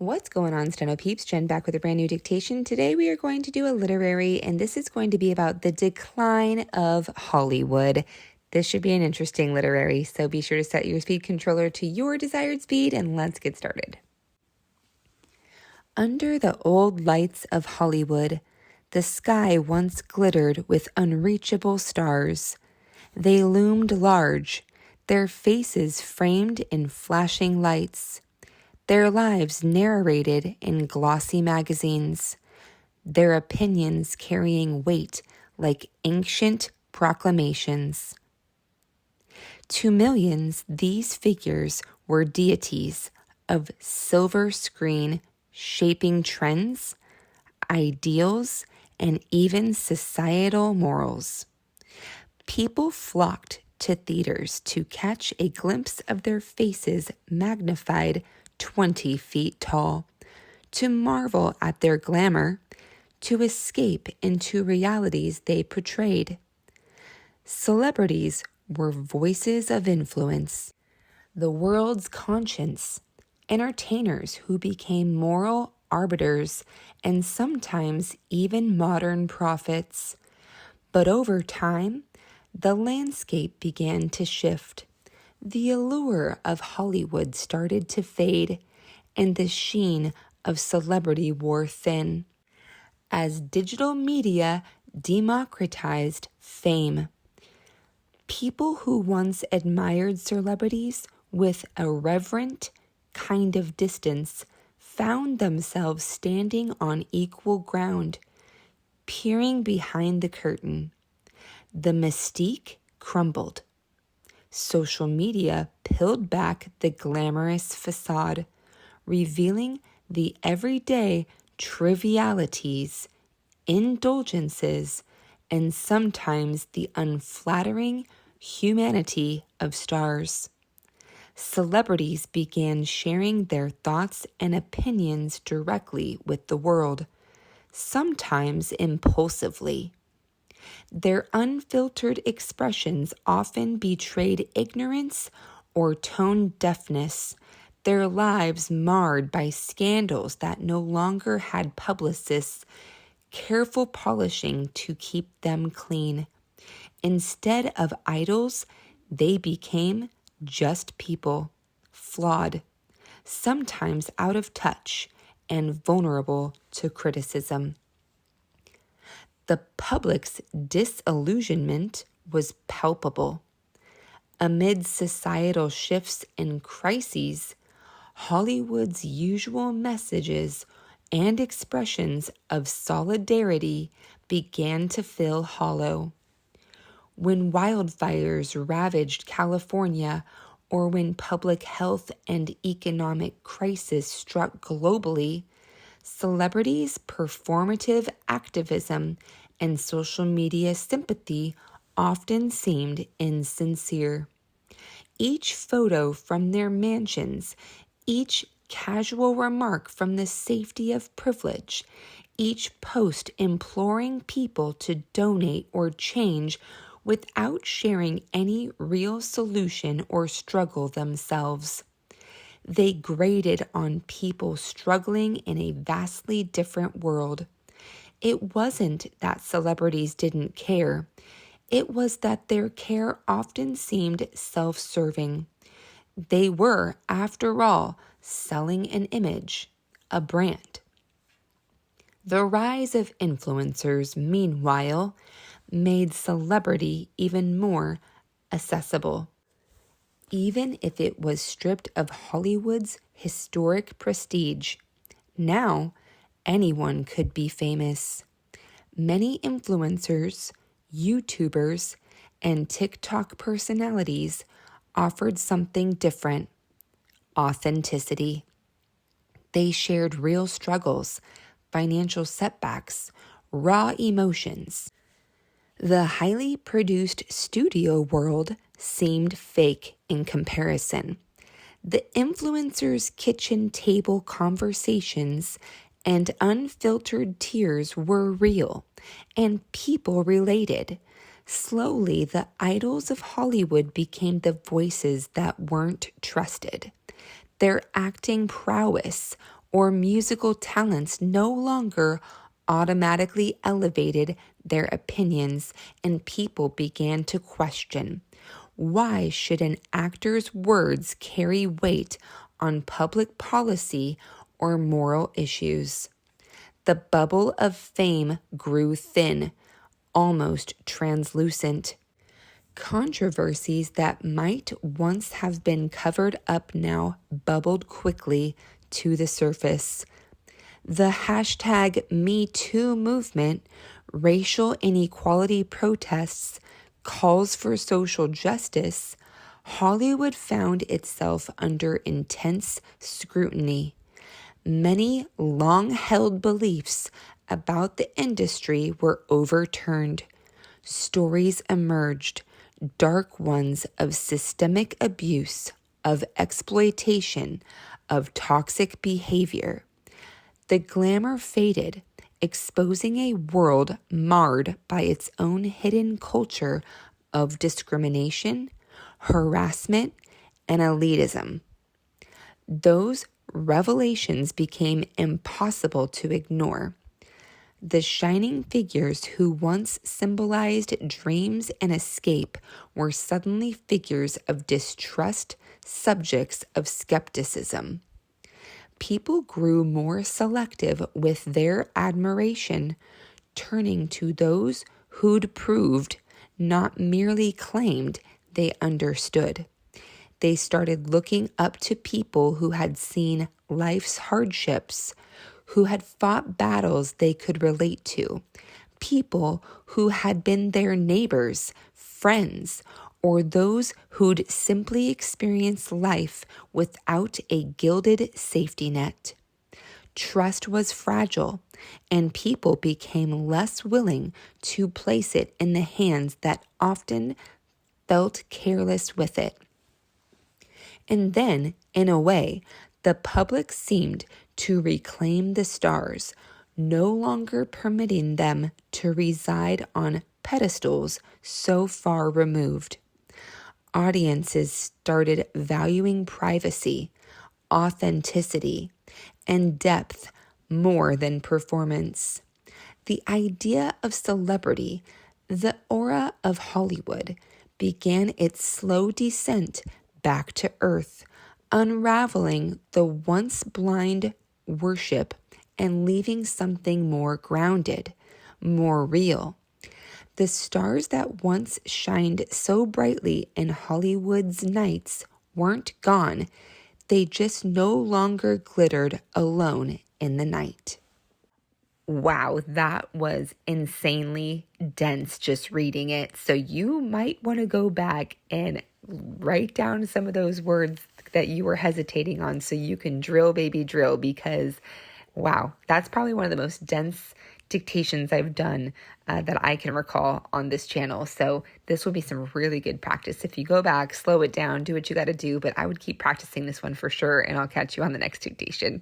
What's going on, Steno peeps? Jen back with a brand new dictation. Today we are going to do a literary, and this is going to be about the decline of Hollywood. This should be an interesting literary, so be sure to set your speed controller to your desired speed, and let's get started. Under the old lights of Hollywood, the sky once glittered with unreachable stars. They loomed large, their faces framed in flashing lights. Their lives narrated in glossy magazines, their opinions carrying weight like ancient proclamations. To millions, these figures were deities of silver screen shaping trends, ideals, and even societal morals. People flocked to theaters to catch a glimpse of their faces magnified 20 feet tall, to marvel at their glamour, to escape into realities they portrayed. Celebrities were voices of influence, the world's conscience, entertainers who became moral arbiters and sometimes even modern prophets. But over time, the landscape began to shift. The allure of Hollywood started to fade, and the sheen of celebrity wore thin, as digital media democratized fame. People who once admired celebrities with a reverent kind of distance found themselves standing on equal ground, peering behind the curtain. The mystique crumbled. Social media peeled back the glamorous facade, revealing the everyday trivialities, indulgences, and sometimes the unflattering humanity of stars. Celebrities began sharing their thoughts and opinions directly with the world, sometimes impulsively. Their unfiltered expressions often betrayed ignorance or tone deafness, their lives marred by scandals that no longer had publicists careful polishing to keep them clean. Instead of idols, they became just people, flawed, sometimes out of touch, and vulnerable to criticism. The public's disillusionment was palpable. Amid societal shifts and crises, Hollywood's usual messages and expressions of solidarity began to feel hollow. When wildfires ravaged California, or when public health and economic crisis struck globally, celebrities' performative activism and social media sympathy often seemed insincere. Each photo from their mansions, each casual remark from the safety of privilege, each post imploring people to donate or change without sharing any real solution or struggle themselves. They grated on people struggling in a vastly different world. It wasn't that celebrities didn't care. It was that their care often seemed self-serving. They were, after all, selling an image, a brand. The rise of influencers, meanwhile, made celebrity even more accessible. Even if it was stripped of Hollywood's historic prestige, now anyone could be famous. Many influencers, YouTubers, and TikTok personalities offered something different: authenticity. They shared real struggles, financial setbacks, raw emotions. The highly produced studio world seemed fake in comparison. The influencers' kitchen table conversations and unfiltered tears were real, and people related. Slowly, the idols of Hollywood became the voices that weren't trusted. Their acting prowess or musical talents no longer automatically elevated their opinions, and people began to question, why should an actor's words carry weight on public policy or moral issues? The bubble of fame grew thin, almost translucent. Controversies that might once have been covered up now bubbled quickly to the surface. The hashtag #MeToo movement, racial inequality protests, calls for social justice, Hollywood found itself under intense scrutiny. Many long-held beliefs about the industry were overturned. Stories emerged, dark ones of systemic abuse, of exploitation, of toxic behavior. The glamour faded, exposing a world marred by its own hidden culture of discrimination, harassment, and elitism. Those revelations became impossible to ignore. The shining figures who once symbolized dreams and escape were suddenly figures of distrust, subjects of skepticism. People grew more selective with their admiration, turning to those who'd proved, not merely claimed, they understood. They started looking up to people who had seen life's hardships, who had fought battles they could relate to, people who had been their neighbors, friends, or those who'd simply experienced life without a gilded safety net. Trust was fragile, and people became less willing to place it in the hands that often felt careless with it. And then, in a way, the public seemed to reclaim the stars, no longer permitting them to reside on pedestals so far removed. Audiences started valuing privacy, authenticity, and depth more than performance. The idea of celebrity, the aura of Hollywood, began its slow descent back to earth, unraveling the once blind worship and leaving something more grounded, more real. The stars that once shined so brightly in Hollywood's nights weren't gone. They just no longer glittered alone in the night. Wow, that was insanely dense just reading it. So you might want to go back and write down some of those words that you were hesitating on so you can drill, baby, drill, because wow, that's probably one of the most dense dictations I've done that I can recall on this channel. So this will be some really good practice. If you go back, slow it down, do what you got to do, but I would keep practicing this one for sure, and I'll catch you on the next dictation.